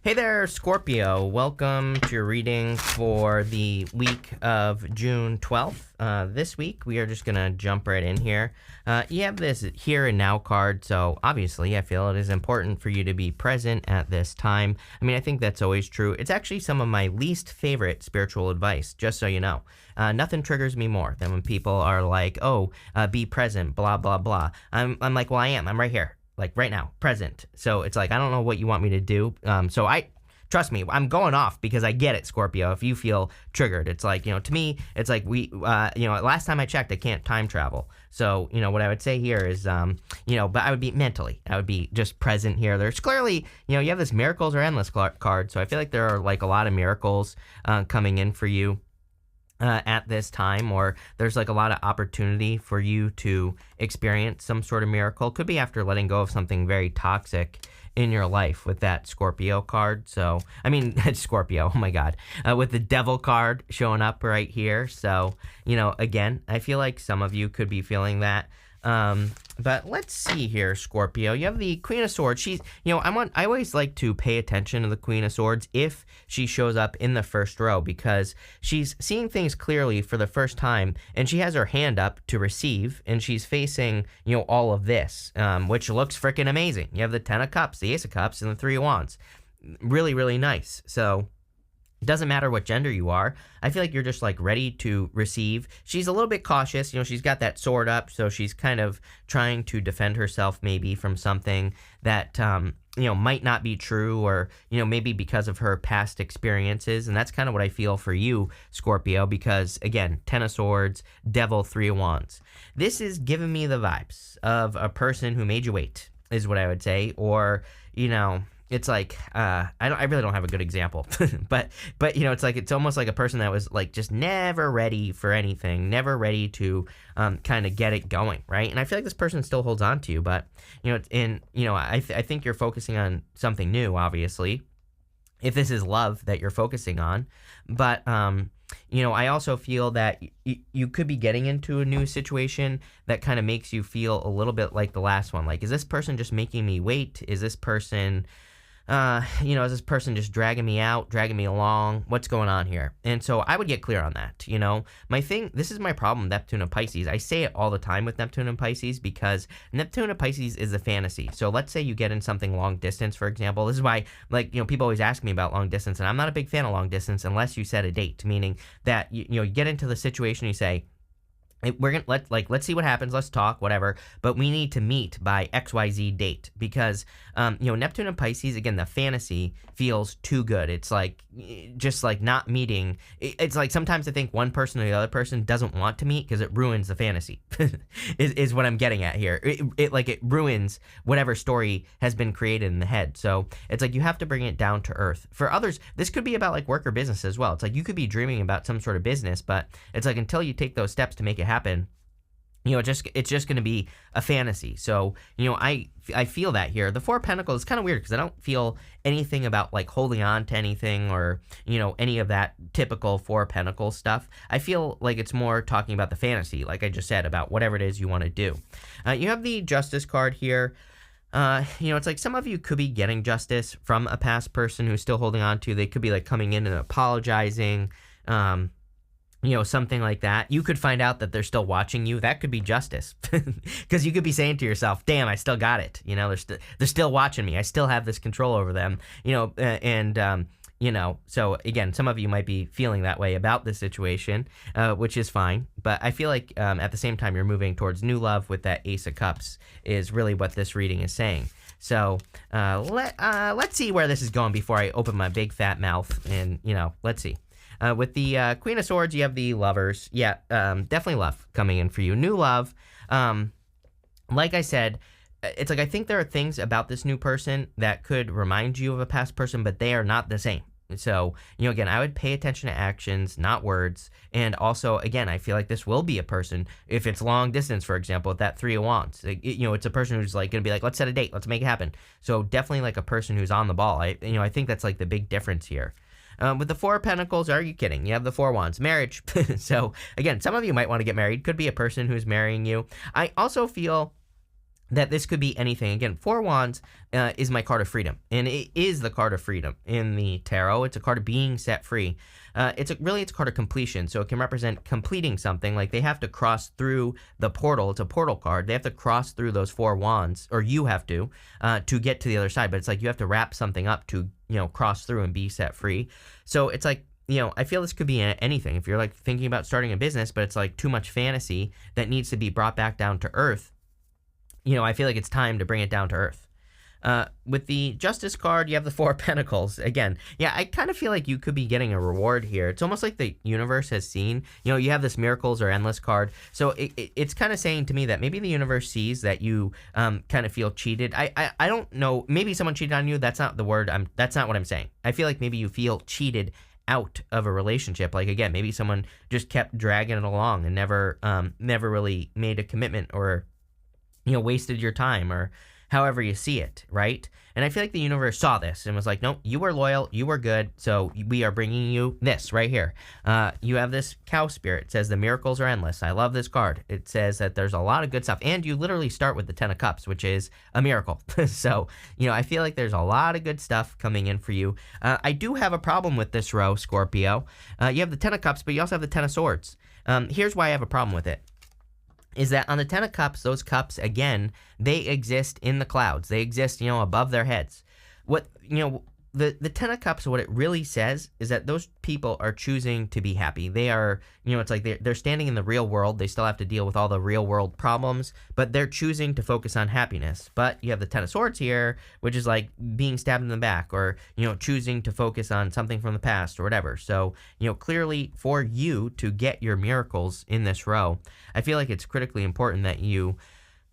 Hey there, Scorpio. Welcome to your reading for the week of June 12th. This week, we are just going to jump right in here. You have this here and now card, so obviously I feel it is important for you to be present at this time. I mean, I think that's always true. It's actually some of my least favorite spiritual advice, just so you know. Nothing triggers me more than when people are like, be present, blah, blah, blah. I'm like, well, I am. I'm right here. Like right now, present. So it's like, I don't know what you want me to do. Trust me, I'm going off because I get it, Scorpio. If you feel triggered, it's like, to me, it's like last time I checked, I can't time travel. So, what I would say here is, but I would be mentally, I would be just present here. There's clearly, you have this miracles or endless card. So I feel like there are like a lot of miracles coming in for you. At this time, or there's like a lot of opportunity for you to experience some sort of miracle. Could be after letting go of something very toxic in your life with that Scorpio card. So, I mean, Scorpio, oh my God, with the devil card showing up right here. So, again, I feel like some of you could be feeling that. But let's see here, Scorpio. You have the Queen of Swords. She's, I always like to pay attention to the Queen of Swords if she shows up in the first row because she's seeing things clearly for the first time and she has her hand up to receive and she's facing, all of this, which looks freaking amazing. You have the 10 of Cups, the Ace of Cups, and the 3 of Wands. Really, really nice. So it doesn't matter what gender you are. I feel like you're just like ready to receive. She's a little bit cautious. She's got that sword up. So she's kind of trying to defend herself maybe from something that, might not be true or, maybe because of her past experiences. And that's kind of what I feel for you, Scorpio, because again, 10 of Swords, Devil, 3 of Wands. This is giving me the vibes of a person who made you wait, is what I would say. Or, it's like I really don't have a good example, but it's like it's almost like a person that was like just never ready for anything, never ready to kind of get it going, right? And I feel like this person still holds on to you, but I think you're focusing on something new, obviously, if this is love that you're focusing on, but I also feel that you could be getting into a new situation that kind of makes you feel a little bit like the last one. Like, is this person just making me wait? Is this person is this person just dragging me out, dragging me along? What's going on here? And so I would get clear on that. This is my problem, Neptune and Pisces. I say it all the time with Neptune and Pisces because Neptune and Pisces is a fantasy. So let's say you get in something long distance, for example. This is why, people always ask me about long distance, and I'm not a big fan of long distance unless you set a date, meaning that, you get into the situation, you say, we're gonna let's see what happens. Let's talk, whatever. But we need to meet by XYZ date because, Neptune and Pisces, again, the fantasy feels too good. It's like just like not meeting. It's like sometimes I think one person or the other person doesn't want to meet because it ruins the fantasy. is what I'm getting at here. It ruins whatever story has been created in the head. So it's like you have to bring it down to earth. For others, this could be about like work or business as well. It's like you could be dreaming about some sort of business, but it's like until you take those steps to make it happen, it's just going to be a fantasy. So, I feel that here. The 4 of Pentacles is kind of weird because I don't feel anything about like holding on to anything or, any of that typical 4 of Pentacles stuff. I feel like it's more talking about the fantasy, like I just said, about whatever it is you want to do. You have the Justice card here. It's like some of you could be getting justice from a past person who's still holding on to. They could be like coming in and apologizing. Something like that. You could find out that they're still watching you. That could be justice. Because you could be saying to yourself, damn, I still got it. They're still watching me. I still have this control over them. So again, some of you might be feeling that way about this situation, which is fine. But I feel like at the same time, you're moving towards new love with that Ace of Cups is really what this reading is saying. So let's see where this is going before I open my big fat mouth and, let's see. With the Queen of Swords, you have the Lovers. Yeah, definitely love coming in for you. New love. Like I said, it's like I think there are things about this new person that could remind you of a past person, but they are not the same. So, again, I would pay attention to actions, not words. And also, again, I feel like this will be a person, if it's long distance, for example, with that 3 of Wands, it's a person who's like going to be like, let's set a date, let's make it happen. So definitely like a person who's on the ball. I think that's like the big difference here. With the 4 of Pentacles, are you kidding? You have the 4 of Wands, marriage. So again, some of you might want to get married. Could be a person who's marrying you. I also feel that this could be anything. Again, Four Wands is my card of freedom, and it is the card of freedom in the tarot. It's a card of being set free. It's a card of completion, so it can represent completing something. Like they have to cross through the portal. It's a portal card. They have to cross through those Four Wands, or you have to get to the other side. But it's like you have to wrap something up to cross through and be set free. So it's like, I feel this could be anything. If you're like thinking about starting a business, but it's like too much fantasy that needs to be brought back down to earth, I feel like it's time to bring it down to earth. With the Justice card, you have the Four of Pentacles. Again, yeah, I kind of feel like you could be getting a reward here. It's almost like the universe has seen, you have this Miracles or Endless card. So it's kind of saying to me that maybe the universe sees that you kind of feel cheated. I don't know. Maybe someone cheated on you. That's not the word. That's not what I'm saying. I feel like maybe you feel cheated out of a relationship. Like, again, maybe someone just kept dragging it along and never really made a commitment, or wasted your time, or however you see it, right? And I feel like the universe saw this and was like, nope, you were loyal, you were good, so we are bringing you this right here. You have this Cow Spirit. It says the miracles are endless. I love this card. It says that there's a lot of good stuff, and you literally start with the Ten of Cups, which is a miracle. So, I feel like there's a lot of good stuff coming in for you. I do have a problem with this row, Scorpio. You have the Ten of Cups, but you also have the Ten of Swords. Here's why I have a problem with it. Is that on the Ten of Cups, those cups, again, they exist in the clouds. They exist, above their heads. What, the Ten of Cups, what it really says is that those people are choosing to be happy. They are, it's like they're standing in the real world. They still have to deal with all the real world problems, but they're choosing to focus on happiness. But you have the Ten of Swords here, which is like being stabbed in the back, or, choosing to focus on something from the past or whatever. So, clearly for you to get your miracles in this row, I feel like it's critically important that you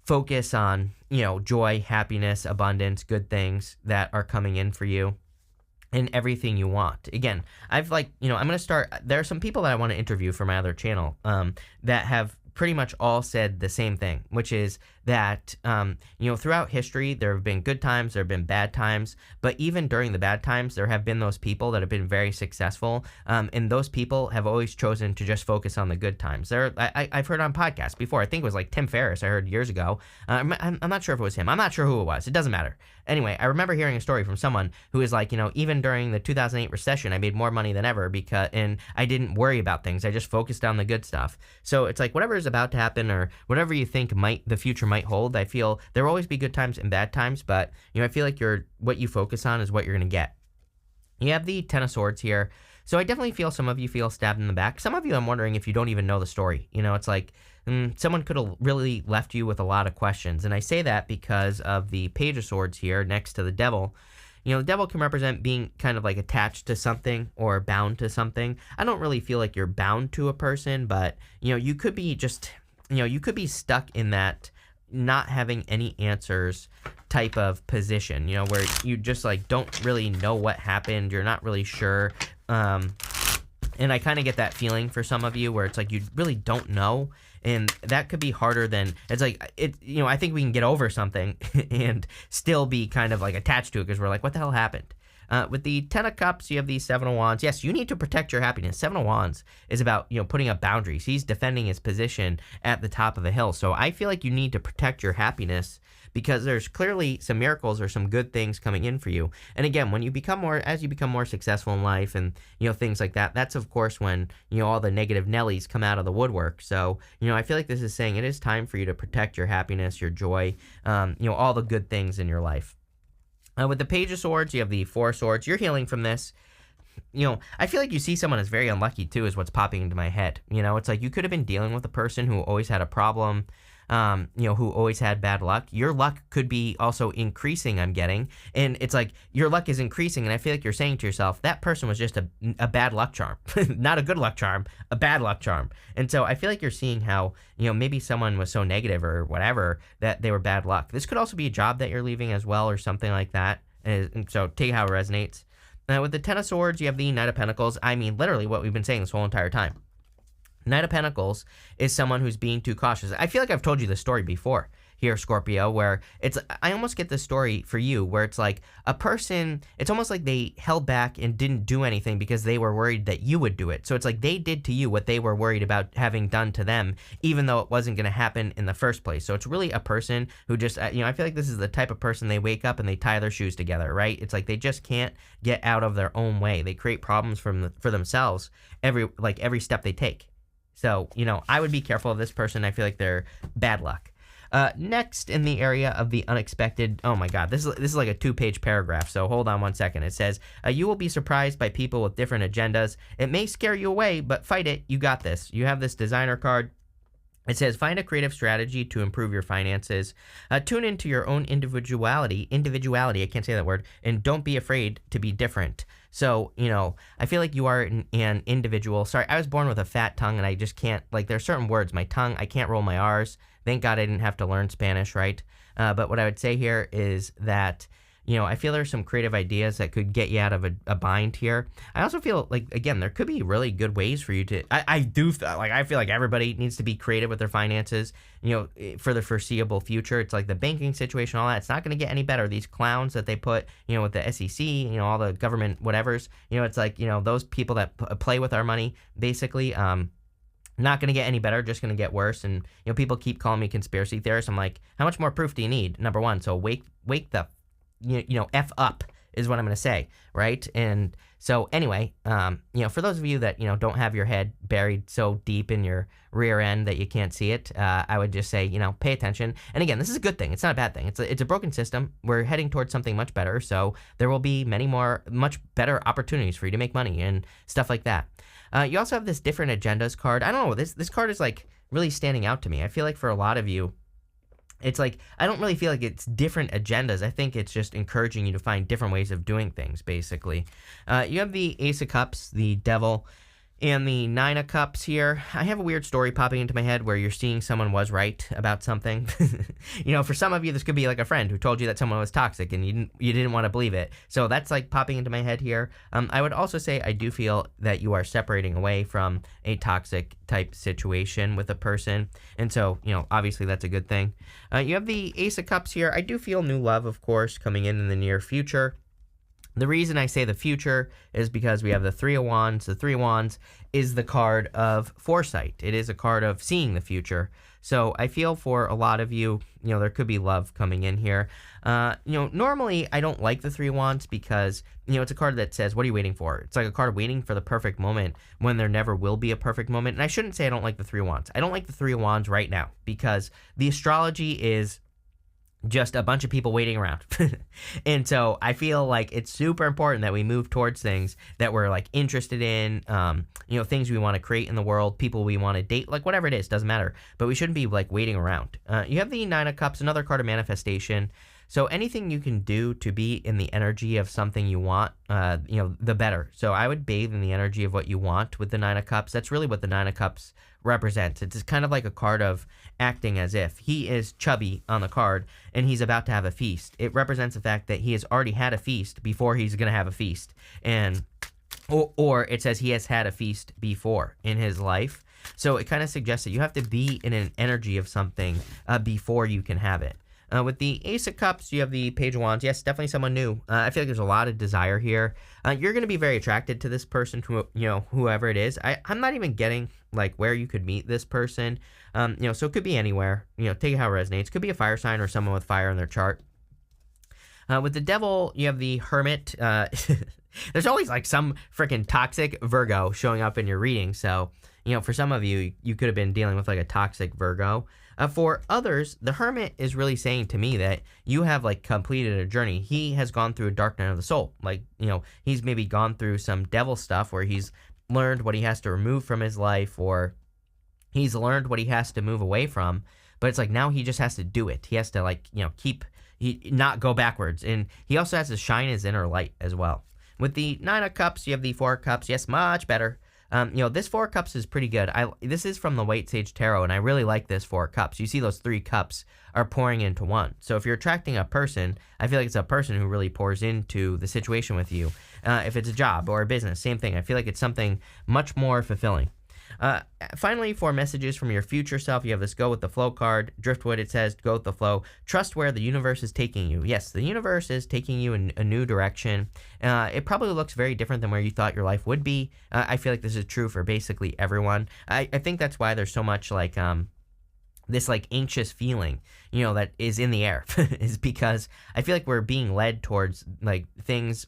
focus on, joy, happiness, abundance, good things that are coming in for you, and everything you want. Again, I'm going to start, there are some people that I want to interview for my other channel that have pretty much all said the same thing, which is that, throughout history, there have been good times, there have been bad times, but even during the bad times, there have been those people that have been very successful, and those people have always chosen to just focus on the good times. I've heard on podcasts before, I think it was like Tim Ferriss, I heard years ago. I'm not sure if it was him. I'm not sure who it was. It doesn't matter. Anyway, I remember hearing a story from someone who was like, even during the 2008 recession, I made more money than ever and I didn't worry about things. I just focused on the good stuff. So it's like whatever is about to happen, or whatever you think the future might hold, I feel there will always be good times and bad times, but I feel like what you focus on is what you're going to get. You have the Ten of Swords here. So I definitely feel some of you feel stabbed in the back. Some of you, I'm wondering if you don't even know the story. It's like someone could have really left you with a lot of questions. And I say that because of the Page of Swords here next to the Devil. The Devil can represent being kind of like attached to something or bound to something. I don't really feel like you're bound to a person, but, you could be just, you could be stuck in that not having any answers type of position, where you just like don't really know what happened. You're not really sure. And I kind of get that feeling for some of you where it's like you really don't know, and that could be harder than it's like it. I think we can get over something and still be kind of like attached to it because we're like, what the hell happened? With the Ten of Cups, you have the Seven of Wands. Yes, you need to protect your happiness. Seven of Wands is about, putting up boundaries. He's defending his position at the top of the hill. So I feel like you need to protect your happiness because there's clearly some miracles or some good things coming in for you. And again, as you become more successful in life and, things like that, that's of course when, all the negative Nellies come out of the woodwork. So, I feel like this is saying it is time for you to protect your happiness, your joy, all the good things in your life. With the Page of Swords, you have the Four of Swords. You're healing from this. I feel like you see someone as very unlucky too, is what's popping into my head. It's like you could have been dealing with a person who always had a problem, who always had bad luck. Your luck could be also increasing, I'm getting. And it's like your luck is increasing, and I feel like you're saying to yourself, that person was just a bad luck charm. Not a good luck charm, a bad luck charm. And so I feel like you're seeing how, maybe someone was so negative or whatever that they were bad luck. This could also be a job that you're leaving as well or something like that. And so take how it resonates. With the Ten of Swords, you have the Knight of Pentacles. I mean, literally what we've been saying this whole entire time. Knight of Pentacles is someone who's being too cautious. I feel like I've told you this story before. here, Scorpio, where I almost get this story for you where it's like a person, it's almost like they held back and didn't do anything because they were worried that you would do it. So it's like they did to you what they were worried about having done to them, even though it wasn't going to happen in the first place. So it's really a person who just, I feel like this is the type of person they wake up and they tie their shoes together, right? It's like they just can't get out of their own way. They create problems for themselves every step they take. So, I would be careful of this person. I feel like they're bad luck. Next, in the area of the unexpected, oh my God, this is like a 2-page paragraph, so hold on one second. It says, you will be surprised by people with different agendas. It may scare you away, but fight it. You got this. You have this designer card. It says, find a creative strategy to improve your finances. Tune into your own individuality, I can't say that word, and don't be afraid to be different. So, I feel like you are an individual. Sorry, I was born with a fat tongue and I just can't, there are certain words, my tongue, I can't roll my R's. Thank God I didn't have to learn Spanish, right? But what I would say here is that, I feel there's some creative ideas that could get you out of a bind here. I also feel like, again, there could be really good ways for you to, I feel like everybody needs to be creative with their finances, for the foreseeable future. It's like the banking situation, all that, it's not going to get any better. These clowns that they put, with the SEC, all the government whatevers, it's like, those people that play with our money, basically, not going to get any better, just going to get worse. And, people keep calling me conspiracy theorist. I'm like, how much more proof do you need? Number one, so wake the F up is what I'm going to say, right? And so anyway, for those of you that, don't have your head buried so deep in your rear end that you can't see it, I would just say, pay attention. And again, this is a good thing. It's not a bad thing. It's a broken system. We're heading towards something much better. So there will be much better opportunities for you to make money and stuff like that. You also have this different agendas card. I don't know, this card is like really standing out to me. I feel like for a lot of you, it's like, I don't really feel like it's different agendas. I think it's just encouraging you to find different ways of doing things, basically. You have the Ace of Cups, the Devil, and the Nine of Cups here. I have a weird story popping into my head where you're seeing someone was right about something. For some of you, this could be like a friend who told you that someone was toxic and you didn't want to believe it. So that's like popping into my head here. I would also say I do feel that you are separating away from a toxic type situation with a person. And so, obviously that's a good thing. You have the Ace of Cups here. I do feel new love, of course, coming in the near future. The reason I say the future is because we have the Three of Wands. The Three of Wands is the card of foresight. It is a card of seeing the future. So I feel for a lot of you, there could be love coming in here. Normally I don't like the Three of Wands because, it's a card that says, what are you waiting for? It's like a card waiting for the perfect moment when there never will be a perfect moment. And I shouldn't say I don't like the Three of Wands. I don't like the Three of Wands right now because the astrology is just a bunch of people waiting around. And so I feel like it's super important that we move towards things that we're like interested in, things we want to create in the world, people we want to date, like whatever it is, doesn't matter. But we shouldn't be like waiting around. You have the Nine of Cups, another card of manifestation. So anything you can do to be in the energy of something you want, the better. So I would bathe in the energy of what you want with the Nine of Cups. That's really what the Nine of Cups represents. It's kind of like a card of acting as if. He is chubby on the card and he's about to have a feast. It represents the fact that he has already had a feast before he's going to have a feast. And or it says he has had a feast before in his life. So it kind of suggests that you have to be in an energy of something before you can have it. With the Ace of Cups, you have the Page of Wands. Yes, definitely someone new. I feel like there's a lot of desire here. You're going to be very attracted to this person, whoever it is. I'm not even getting like where you could meet this person. So it could be anywhere. Take it how it resonates. Could be a fire sign or someone with fire in their chart. With the Devil, you have the Hermit. There's always like some freaking toxic Virgo showing up in your reading. So, for some of you, you could have been dealing with like a toxic Virgo. For others, the Hermit is really saying to me that you have like completed a journey. He has gone through a dark night of the soul. Like, he's maybe gone through some devil stuff where he's learned what he has to remove from his life, or he's learned what he has to move away from. But it's like now he just has to do it. He has to like, not go backwards. And he also has to shine his inner light as well. With the Nine of Cups, you have the Four of Cups. Yes, much better. This Four of Cups is pretty good. This is from the White Sage Tarot, and I really like this Four of Cups. You see those three cups are pouring into one. So if you're attracting a person, I feel like it's a person who really pours into the situation with you. If it's a job or a business, same thing. I feel like it's something much more fulfilling. Uh, Finally, for messages from your future self, you have this go with the flow card. Driftwood, it says go with the flow. Trust where the universe is taking you. Yes, the universe is taking you in a new direction. It probably looks very different than where you thought your life would be. I feel like this is true for basically everyone. I think that's why there's so much like this like anxious feeling, that is in the air is because I feel like we're being led towards like things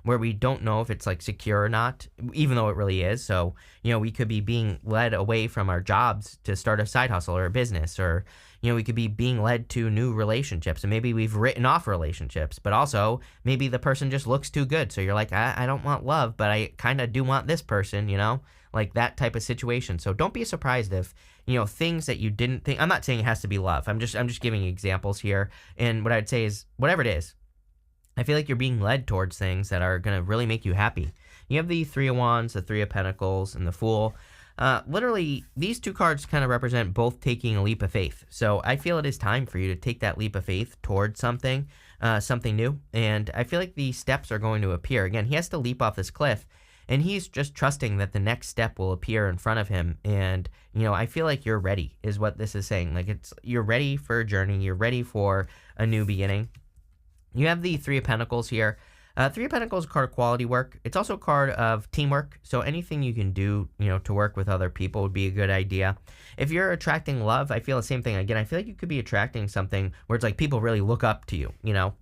where we don't know if it's like secure or not, even though it really is. So, we could be being led away from our jobs to start a side hustle or a business, or, we could be being led to new relationships, and maybe we've written off relationships, but also maybe the person just looks too good. So you're like, I don't want love, but I kind of do want this person, like that type of situation. So don't be surprised if, things that you didn't think. I'm not saying it has to be love. I'm just giving examples here. And what I'd say is, whatever it is, I feel like you're being led towards things that are going to really make you happy. You have the Three of Wands, the Three of Pentacles, and the Fool. Literally, these two cards kind of represent both taking a leap of faith. So I feel it is time for you to take that leap of faith towards something new. And I feel like the steps are going to appear. Again, he has to leap off this cliff, and he's just trusting that the next step will appear in front of him. And, I feel like you're ready is what this is saying. Like you're ready for a journey. You're ready for a new beginning. You have the Three of Pentacles here. Three of Pentacles is a card of quality work. It's also a card of teamwork. So anything you can do, to work with other people would be a good idea. If you're attracting love, I feel the same thing. Again, I feel like you could be attracting something where it's like people really look up to you,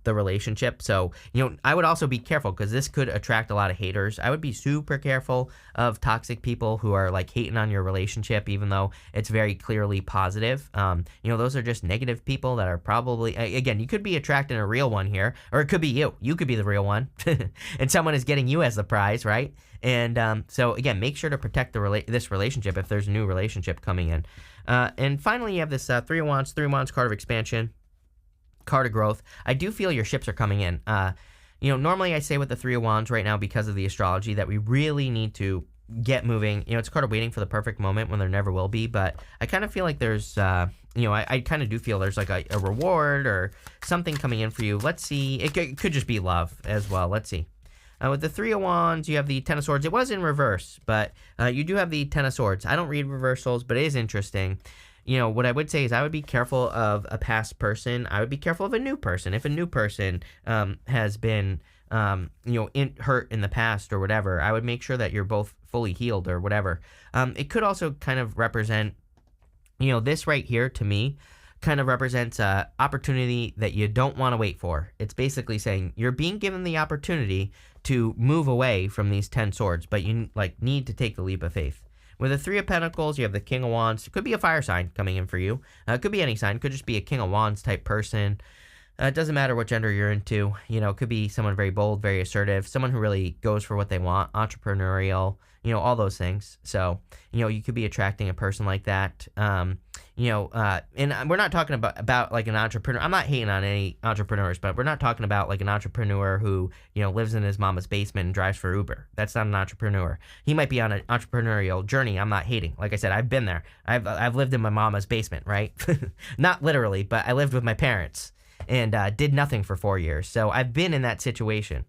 the relationship. So, I would also be careful because this could attract a lot of haters. I would be super careful of toxic people who are like hating on your relationship, even though it's very clearly positive. Those are just negative people that are probably, again, you could be attracting a real one here, or it could be you. You could be the real one. And someone is getting you as the prize, right? And so again, make sure to protect this relationship if there's a new relationship coming in. And finally, you have this Three of Wands card of expansion, card of growth. I do feel your ships are coming in. Normally I say with the Three of Wands right now, because of the astrology, that we really need to get moving. It's a card of waiting for the perfect moment when there never will be. But I kind of feel like there's I kind of do feel there's like a reward or something coming in for you. Let's see. It could just be love as well. Let's see. With the Three of Wands, you have the Ten of Swords. It was in reverse, but you do have the Ten of Swords. I don't read reversals, but it is interesting. What I would say is I would be careful of a past person. I would be careful of a new person. If a new person has been, hurt in the past or whatever, I would make sure that you're both fully healed or whatever. It could also kind of represent, this right here to me kind of represents a opportunity that you don't want to wait for. It's basically saying you're being given the opportunity to move away from these 10 swords, but you need to take the leap of faith. With the Three of Pentacles, you have the King of Wands. It could be a fire sign coming in for you. It could be any sign. It could just be a King of Wands type person. It doesn't matter what gender you're into. It could be someone very bold, very assertive, someone who really goes for what they want, entrepreneurial, all those things. So, you could be attracting a person like that. And we're not talking about like an entrepreneur. I'm not hating on any entrepreneurs, but we're not talking about like an entrepreneur who, lives in his mama's basement and drives for Uber. That's not an entrepreneur. He might be on an entrepreneurial journey. I'm not hating. Like I said, I've been there. I've lived in my mama's basement, right? Not literally, but I lived with my parents and did nothing for 4 years. So I've been in that situation.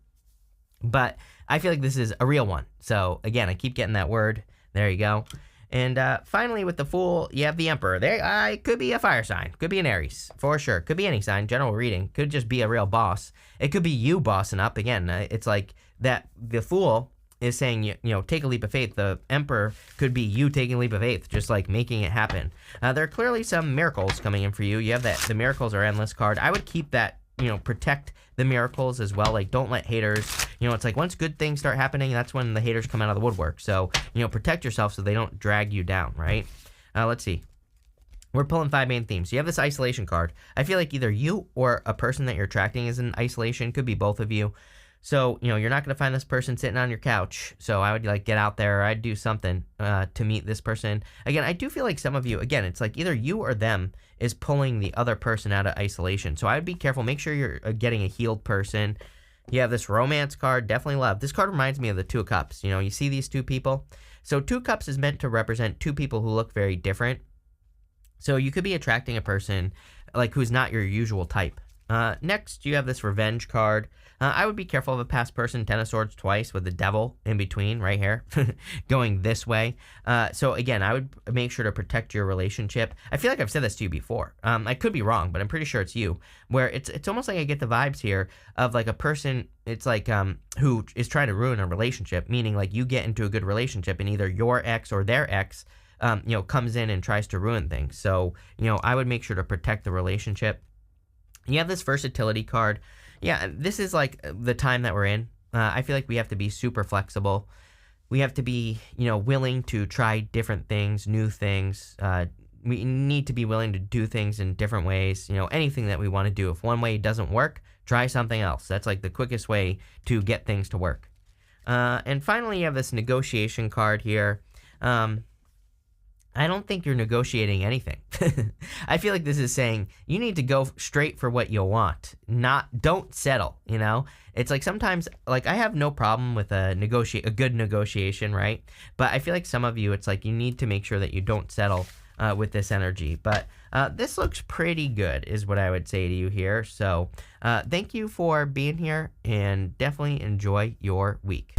But I feel like this is a real one. So again, I keep getting that word. There you go. And finally, with the Fool, you have the Emperor. It could be a fire sign. Could be an Aries, for sure. Could be any sign, general reading. Could just be a real boss. It could be you bossing up. Again, it's like that the Fool is saying, take a leap of faith. The Emperor could be you taking a leap of faith, just like making it happen. There are clearly some miracles coming in for you. You have the miracles are endless card. I would keep that, protect the miracles as well. Like, don't let haters, it's like once good things start happening, that's when the haters come out of the woodwork. So, protect yourself so they don't drag you down, right? Let's see. We're pulling 5 main themes. You have this isolation card. I feel like either you or a person that you're attracting is in isolation. Could be both of you. So, you're not going to find this person sitting on your couch. So I would get out there, or I'd do something to meet this person. Again, I do feel like some of you, again, it's like either you or them is pulling the other person out of isolation. So I would be careful. Make sure you're getting a healed person. You have this romance card, definitely love. This card reminds me of the Two of Cups. You see these two people? So Two of Cups is meant to represent two people who look very different. So you could be attracting a person who's not your usual type. Next, you have this revenge card. I would be careful of a past person, Ten of Swords twice with the devil in between right here, going this way. So again, I would make sure to protect your relationship. I feel like I've said this to you before. I could be wrong, but I'm pretty sure it's you. Where it's almost like I get the vibes here of like a person. It's like who is trying to ruin a relationship, meaning like you get into a good relationship and either your ex or their ex, comes in and tries to ruin things. So I would make sure to protect the relationship. You have this versatility card. Yeah, this is like the time that we're in. I feel like we have to be super flexible. We have to be, willing to try different things, new things. We need to be willing to do things in different ways. Anything that we want to do. If one way doesn't work, try something else. That's like the quickest way to get things to work. And finally, you have this negotiation card here. I don't think you're negotiating anything. I feel like this is saying you need to go straight for what you want. Don't settle, It's like sometimes, like I have no problem with a good negotiation, right? But I feel like some of you, it's like you need to make sure that you don't settle with this energy. But this looks pretty good is what I would say to you here. So thank you for being here and definitely enjoy your week.